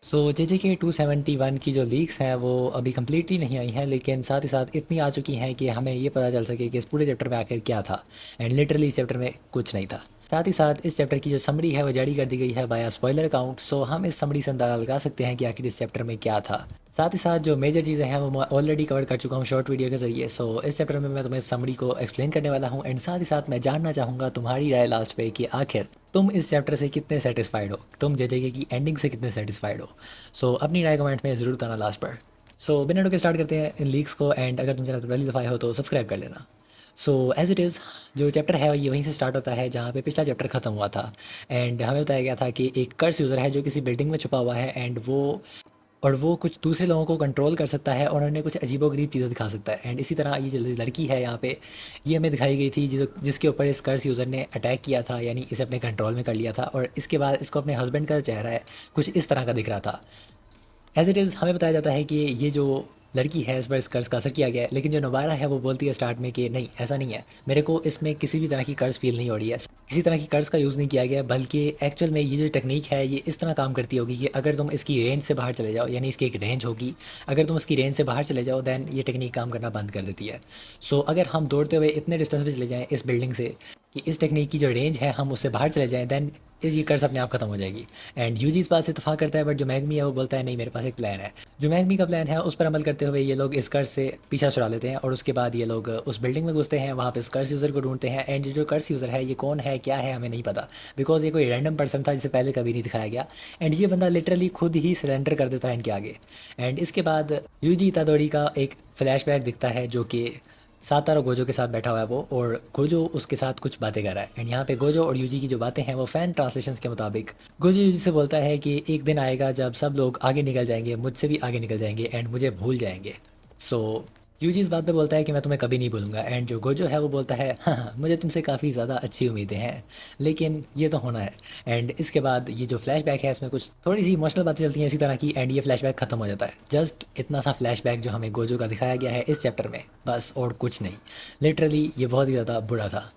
सो JJK 271 की जो leaks हैं वो अभी कंप्लीटली नहीं आई हैं, लेकिन साथ ही साथ इतनी आ चुकी हैं कि हमें ये पता चल सके कि इस पूरे चैप्टर में आखिर क्या था। एंड लिटरली इस चैप्टर में कुछ नहीं था। साथ ही साथ इस चैप्टर की जो समरी है वो जारी कर दी गई है बाय स्पॉइलर अकाउंट। सो हम इस समरी से अंदाजा लगा सकते हैं कि आखिर इस चैप्टर में क्या था। साथ ही साथ जो मेजर चीज़ें हैं वो मैं ऑलरेडी कवर कर चुका हूँ शॉर्ट वीडियो के ज़रिए। सो इस चैप्टर में मैं तुम्हें समरी को एक्सप्लेन करने वाला हूँ। एंड साथ ही साथ मैं जानना चाहूँगा तुम्हारी राय लास्ट पे कि आखिर तुम इस चैप्टर से कितने सेटिस्फाइड हो, तुम JJK की एंडिंग से कितने सेटिस्फाइड हो। सो अपनी राय कमेंट में ज़रूर बताना लास्ट पर। सो बिना रुके स्टार्ट करते हैं इन लीक्स को। एंड अगर तुम चैनल पर पहली दफ़ा आए हो तो सब्सक्राइब कर लेना। सो एज़ इट इज़ जो चैप्टर है ये वहीं से स्टार्ट होता है जहाँ पे पिछला चैप्टर ख़त्म हुआ था। एंड हमें बताया गया था कि एक कर्स यूज़र है जो किसी बिल्डिंग में छुपा हुआ है। एंड वो कुछ दूसरे लोगों को कंट्रोल कर सकता है और उन्हें कुछ अजीबोगरीब चीज़ें दिखा सकता है। एंड इसी तरह ये जो लड़की है यहाँ पे, ये हमें दिखाई गई थी जिसके ऊपर इस कर्स यूज़र ने अटैक किया था, यानी इसे अपने कंट्रोल में कर लिया था। और इसके बाद इसको अपने हस्बैंड का चेहरा है कुछ इस तरह का दिख रहा था। एज़ इट इज़ हमें बताया जाता है कि ये जो लड़की है इस पर इस कर्ज़ का असर किया गया है। लेकिन जो नोबारा है वो बोलती है स्टार्ट में कि नहीं ऐसा नहीं है, मेरे को इसमें किसी भी तरह की कर्ज़ फ़ील नहीं हो रही है, किसी तरह की कर्ज़ का यूज़ नहीं किया गया। बल्कि एक्चुअल में ये जो टेक्निक है ये इस तरह काम करती होगी कि अगर तुम इसकी रेंज से बाहर चले जाओ, यानी इसकी एक रेंज होगी, अगर तुम इसकी रेंज से बाहर चले जाओ दैन ये टेक्निक काम करना बंद कर देती है। सो अगर हम दौड़ते हुए इतने डिस्टेंस पे चले जाएँ इस बिल्डिंग से कि इस टेक्निक की जो रेंज है हम उससे बाहर चले जाएँ, दैन ये कर्ज अपने आप खत्म हो जाएगी। एंड यूजी इस बात से इतफाक़ करता है, बट जो मैगमी है वो बोलता है नहीं मेरे पास एक प्लान है। जो मैगमी का प्लान है उस पर अमल करते हुए ये लोग इस कर्ज से पीछा छुड़ा लेते हैं और उसके बाद ये लोग उस बिल्डिंग में घुसते हैं, वहाँ पे इस कर्ज यूज़र को ढूंढते हैं। एंड जो कर्ज यूज़र है ये कौन है क्या है हमें नहीं पता, बिकॉज ये कोई रैंडम पर्सन था जिसे पहले कभी नहीं दिखाया गया। एंड ये बंदा लिटरली खुद ही सरेंडर कर देता है इनके आगे। एंड इसके बाद यूजी इतादोरी का एक फ्लैशबैक दिखता है जो कि सातारो गोजो के साथ बैठा हुआ है वो, और गोजो उसके साथ कुछ बातें कर रहा है। एंड यहाँ पे गोजो और यूजी की जो बातें हैं वो फ़ैन ट्रांसलेशंस के मुताबिक गोजो यूजी से बोलता है कि एक दिन आएगा जब सब लोग आगे निकल जाएंगे, मुझसे भी आगे निकल जाएंगे एंड मुझे भूल जाएंगे। सो यूजी इस बात पे बोलता है कि मैं तुम्हें कभी नहीं भूलूंगा। एंड जो गोजो है वो बोलता है हाँ हाँ मुझे तुमसे काफ़ी ज़्यादा अच्छी उम्मीदें हैं, लेकिन ये तो होना है। एंड इसके बाद ये जो फ्लैशबैक है इसमें कुछ थोड़ी सी इमोशनल बातें चलती हैं इसी तरह की। एंड ये फ्लैशबैक ख़त्म हो जाता है। जस्ट इतना सा फ्लैशबैक जो हमें गोजो का दिखाया गया है इस चैप्टर में, बस और कुछ नहीं। लिटरली ये बहुत ही ज़्यादा बुरा था,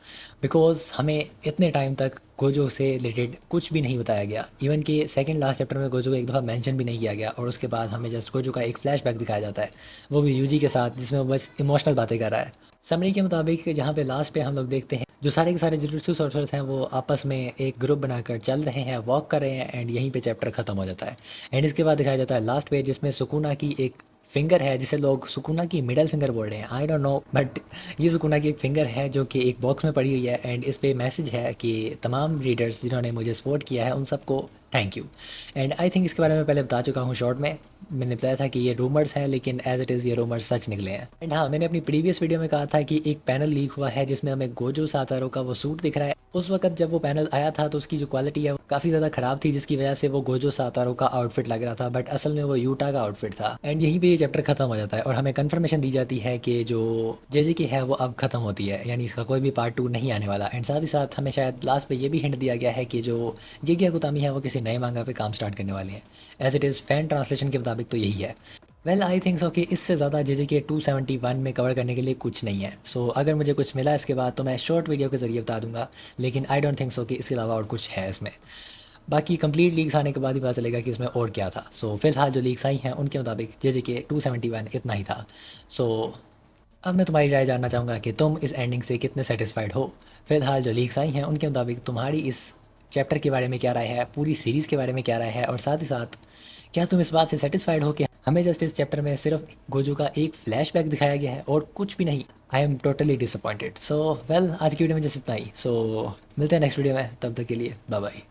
बिकॉज हमें इतने टाइम तक गोजो से रिलेटेड कुछ भी नहीं बताया गया। इवन कि सेकंड लास्ट चैप्टर में गोजो को एक दफ़ा मेंशन भी नहीं किया गया। और उसके बाद हमें जस्ट गोजो का एक फ्लैशबैक दिखाया जाता है, वो भी यूजी के साथ, जिसमें वो बस इमोशनल बातें कर रहा है। समरी के मुताबिक जहाँ पे लास्ट पे हम लोग देखते हैं जो सारे के सारे जुजुत्सु सोर्सर्स हैं वो आपस में एक ग्रुप बनाकर चल रहे हैं, वॉक कर रहे हैं। एंड यहीं पे चैप्टर ख़त्म हो जाता है। एंड इसके बाद दिखाया जाता है लास्ट पे जिसमें सुकुना की एक फिंगर है जिसे लोग सुकुना की मिडल फिंगर बोल रहे हैं, आई डोंट नो, बट ये सुकुना की एक फिंगर है जो कि एक बॉक्स में पड़ी हुई है। एंड इस पे मैसेज है कि तमाम रीडर्स जिन्होंने मुझे सपोर्ट किया है उन सबको thank you. And I think इसके बारे में पहले बता चुका हूँ शॉर्ट में, मैंने बताया था कि ये रूमर्स हैं, लेकिन एज इट इज़ ये रूमर्स सच निकले हैं। एंड हाँ, मैंने अपनी प्रीवियस वीडियो में कहा था कि एक पैनल लीक हुआ है जिसमें हमें गोजो सातारो का वो सूट दिख रहा है। उस वक्त जब वो पैनल आया था तो उसकी जो क्वालिटी है वो काफ़ी ज़्यादा ख़राब थी, जिसकी वजह से वो गोजो सातारो का आउटफिट लग रहा था, बट असल में वो यूटा का आउटफिट था। एंड यहीं पे ये चैप्टर खत्म हो जाता है और हमें कंफर्मेशन दी जाती है कि जो जेजी है वो अब खत्म होती है, यानी इसका कोई भी पार्ट 2 नहीं आने वाला। एंड साथ ही साथ हमें शायद लास्ट पे ये भी हिंट दिया गया है कि जो गेगी हाकुतामी है वो किसी नए मांगा पे काम स्टार्ट करने वाली हैं। As it is fan translation के मुताबिक तो यही है। वेल आई थिंक सो कि इससे ज़्यादा JJK 271 में कवर करने के लिए कुछ नहीं है। सो अगर मुझे कुछ मिला इसके बाद तो मैं शॉर्ट वीडियो के ज़रिए बता दूंगा, लेकिन आई डोंट थिंक सो कि इसके अलावा और कुछ है इसमें। बाकी कंप्लीट लीक्स आने के बाद ही पता चलेगा कि इसमें और क्या था। सो फिलहाल जो लीक्स आई हैं उनके मुताबिक JJK 271 इतना ही था। सो अब मैं तुम्हारी राय जानना चाहूँगा कि तुम इस एंडिंग से कितने सेटिस्फाइड हो। फिलहाल जो लीक्स आई हैं उनके मुताबिक तुम्हारी इस चैप्टर के बारे में क्या राय है, पूरी सीरीज़ के बारे में क्या राय है, और साथ ही साथ क्या तुम इस बात से सेटिस्फाइड हो कि हमें जस्ट इस चैप्टर में सिर्फ गोजू का एक फ्लैशबैक दिखाया गया है और कुछ भी नहीं। I am totally disappointed. So well आज की वीडियो में जस्ट इतना ही। सो मिलते हैं नेक्स्ट वीडियो में, तब तक के लिए बाय बाय।